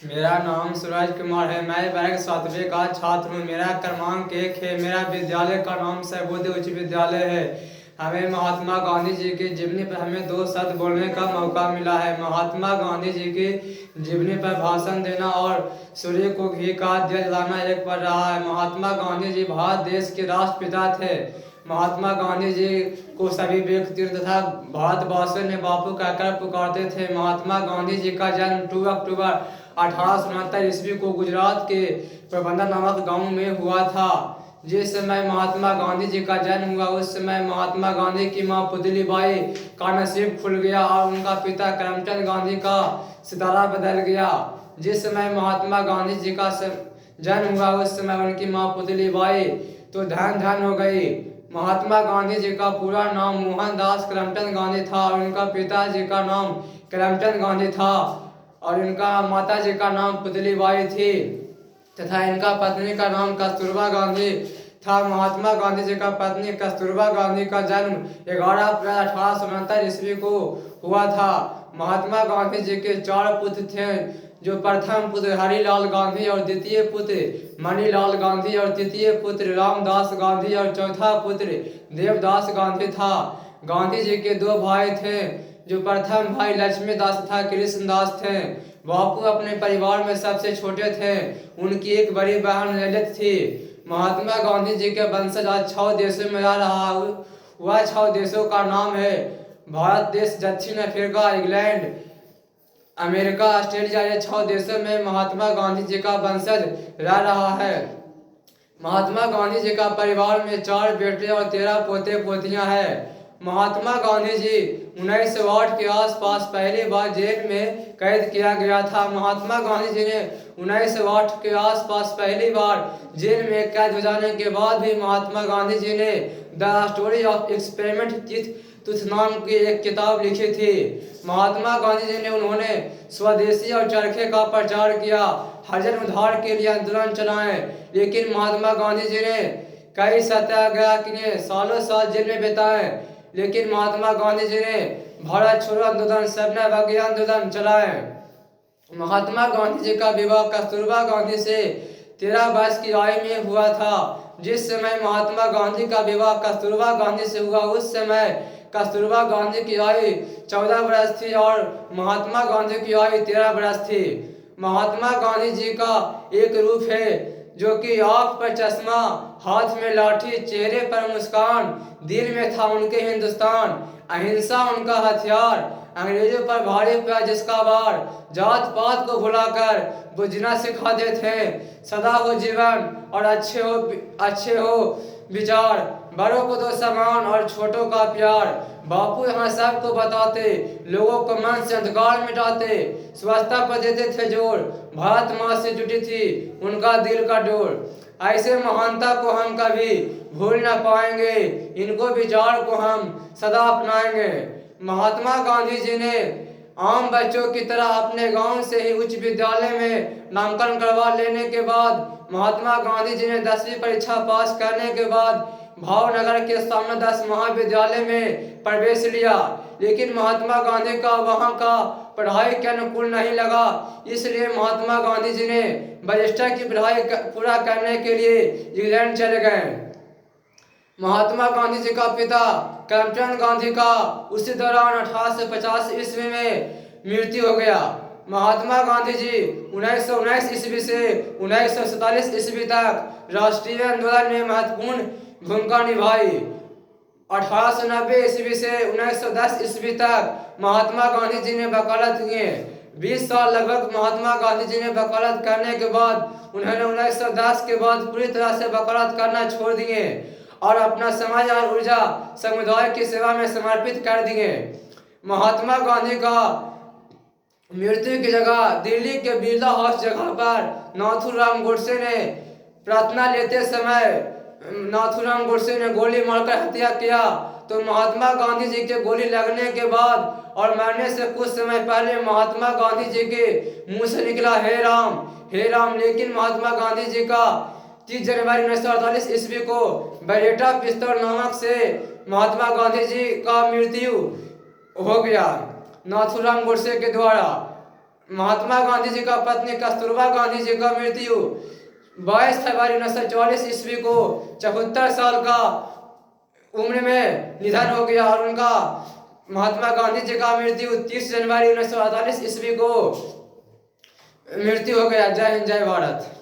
मेरा नाम सूरज कुमार है। मैं वर्ग 7वीं का छात्र हूँ। मेरा क्रमांक 1 है। मेरा विद्यालय का नाम सहबोधि उच्च विद्यालय है। हमें महात्मा गांधी जी की जीवनी पर हमें 2 शब्द बोलने का मौका मिला है। महात्मा गांधी जी की जीवनी पर भाषण देना और सूर्य को घी का दिया जलाना एक पड़ रहा है। महात्मा गांधी जी भारत देश के राष्ट्रपिता थे। महात्मा गांधी जी को सभी व्यक्ति तथा भारतवासियों ने बापू कहकर पुकारते थे। महात्मा गांधी जी का जन्म 2 अक्टूबर 1869 ईस्वी को गुजरात के पोरबंदर नामक गांव में हुआ था। जिस समय महात्मा गांधी जी का जन्म हुआ उस समय महात्मा गांधी की मां पुतलीबाई का नसीब खुल गया और उनका पिता करमचंद गांधी का सितारा बदल गया। जिस समय महात्मा गांधी जी का जन्म हुआ उस समय उनकी मां पुतलीबाई तो धन धन हो गई। महात्मा गांधी जी का पूरा नाम मोहनदास करमचंद गांधी था और उनका पिताजी का नाम करमचंद गांधी था और इनका माता जी का नाम पुतलीबाई थी तथा इनका पत्नी का नाम कस्तूरबा गांधी था। महात्मा गांधी जी का पत्नी कस्तूरबा गांधी का जन्म 11 अप्रैल 1869 ईस्वी को हुआ था। महात्मा गांधी जी के 4 पुत्र थे, जो प्रथम पुत्र हरिलाल गांधी और द्वितीय पुत्र मणिलाल गांधी और तृतीय पुत्र रामदास गांधी और चौथा पुत्र देवदास गांधी था। गांधी जी के 2 भाई थे, जो प्रथम भाई लक्ष्मीदास तथा कृष्णदास थे। बापू अपने परिवार में सबसे छोटे थे। उनकी एक बड़ी बहन ललित थी। महात्मा गांधी जी के वंशज आज 6 देशों में रह रहा है। वह 6 देशों का नाम है भारत देश, दक्षिण अफ्रीका, इंग्लैंड, अमेरिका, ऑस्ट्रेलिया। ये 6 देशों में महात्मा गांधी जी का वंशज रह रहा है। महात्मा गांधी जी का परिवार में 4 बेटे और 13 पोते पोतियां हैं। महात्मा गांधी जी 1908 के आसपास पहली बार जेल में कैद किया गया था। महात्मा गांधी जी ने 1908 के आसपास पहली बार जेल में कैद हो जाने के बाद भी महात्मा गांधी जी ने द स्टोरी ऑफ एक्सपेरिमेंट तुथ नाम की एक किताब लिखी थी। महात्मा गांधी जी ने उन्होंने स्वदेशी और चरखे का प्रचार किया, हरिजन उद्धार के लिए आंदोलन चलाए। लेकिन महात्मा गांधी जी ने कई सत्याग्रह किए, सालों साल जेल में बिताए। लेकिन महात्मा गांधी जी ने भारत छोड़ो आंदोलन, सत्याग्रह आंदोलन चलाए। महात्मा गांधी जी का विवाह कस्तूरबा गांधी से 13 वर्ष की आयु में हुआ था। जिस समय महात्मा गांधी का विवाह कस्तूरबा गांधी से हुआ उस समय कस्तूरबा गांधी की आयु 14 वर्ष थी और महात्मा गांधी की आयु 13 वर्ष थी। महात्मा गांधी जी का एक रूप है, जो कि आंख पर चश्मा, हाथ में लाठी, चेहरे पर मुस्कान, दिल में था उनके हिंदुस्तान, अहिंसा उनका हथियार, अंग्रेजों पर भारी पड़ा जिसका वार, जात पात को भुलाकर वो जीना सिखाते थे, सदा हो जीवन और अच्छे हो विचार, बड़ों को दो सम्मान और छोटों का प्यार। बापू यहाँ सबको बताते, लोगों को मन से अंधकार मिटाते, स्वच्छता पर देते थे जोर, भारत माँ से जुटी थी उनका दिल का डोर। ऐसे महानता को हम कभी भूल न पाएंगे, इनको विचार को हम सदा अपनाएंगे। महात्मा गांधी जी ने आम बच्चों की तरह अपने गांव से ही उच्च विद्यालय में नामांकन करवा लेने के बाद महात्मा गांधी जी ने 10वीं परीक्षा पास करने के बाद भावनगर के सामने महाविद्यालय में प्रवेश लिया। लेकिन महात्मा गांधी का वहां का पढ़ाई के अनुकूल नहीं लगा, इसलिए महात्मा गांधी जी ने बैरिस्टर की पढ़ाई पूरा करने के लिए इंग्लैंड चले गए। महात्मा गांधी जी का पिता करमचंद गांधी का उसी दौरान 1850 ईस्वी में मृत्यु हो गया। महात्मा गांधी जी 1919 ईस्वी से 1947 ईस्वी तक राष्ट्रीय आंदोलन में महत्वपूर्ण भूमिका निभाई। 1890 ईस्वी से 1910 ईस्वी तक महात्मा गांधी जी ने वकालत किए। 20 साल लगभग महात्मा गांधी जी ने वकालत करने के बाद उन्होंने 1910 के बाद पूरी तरह से वकालत करना छोड़ दिए और अपना समय और ऊर्जा समुदाय की सेवा में समर्पित कर दिए। महात्मा गांधी का मृत्यु की जगह दिल्ली के बिरला हाउस जगह पर नाथूराम गोडसे ने प्रार्थना लेते समय नाथूराम गोडसे ने गोली मारकर हत्या किया। तो महात्मा गांधी जी के गोली लगने के बाद और मरने से कुछ समय पहले महात्मा गांधी जी के मुंह से निकला हे राम हे राम। लेकिन महात्मा गांधी जी का 30 जनवरी 1948 ईस्वी को बेरेटा पिस्तौल नामक से महात्मा गांधी जी का मृत्यु हो गया नाथूराम गोडसे के द्वारा। महात्मा गांधी जी का पत्नी कस्तूरबा गांधी जी का मृत्यु 22 फरवरी 1944 ईस्वी को 74 साल का उम्र में निधन हो गया। और उनका महात्मा गांधी जी का मृत्यु 30 जनवरी 1948 ईस्वी को मृत्यु हो गया। जय हिंद, जय भारत।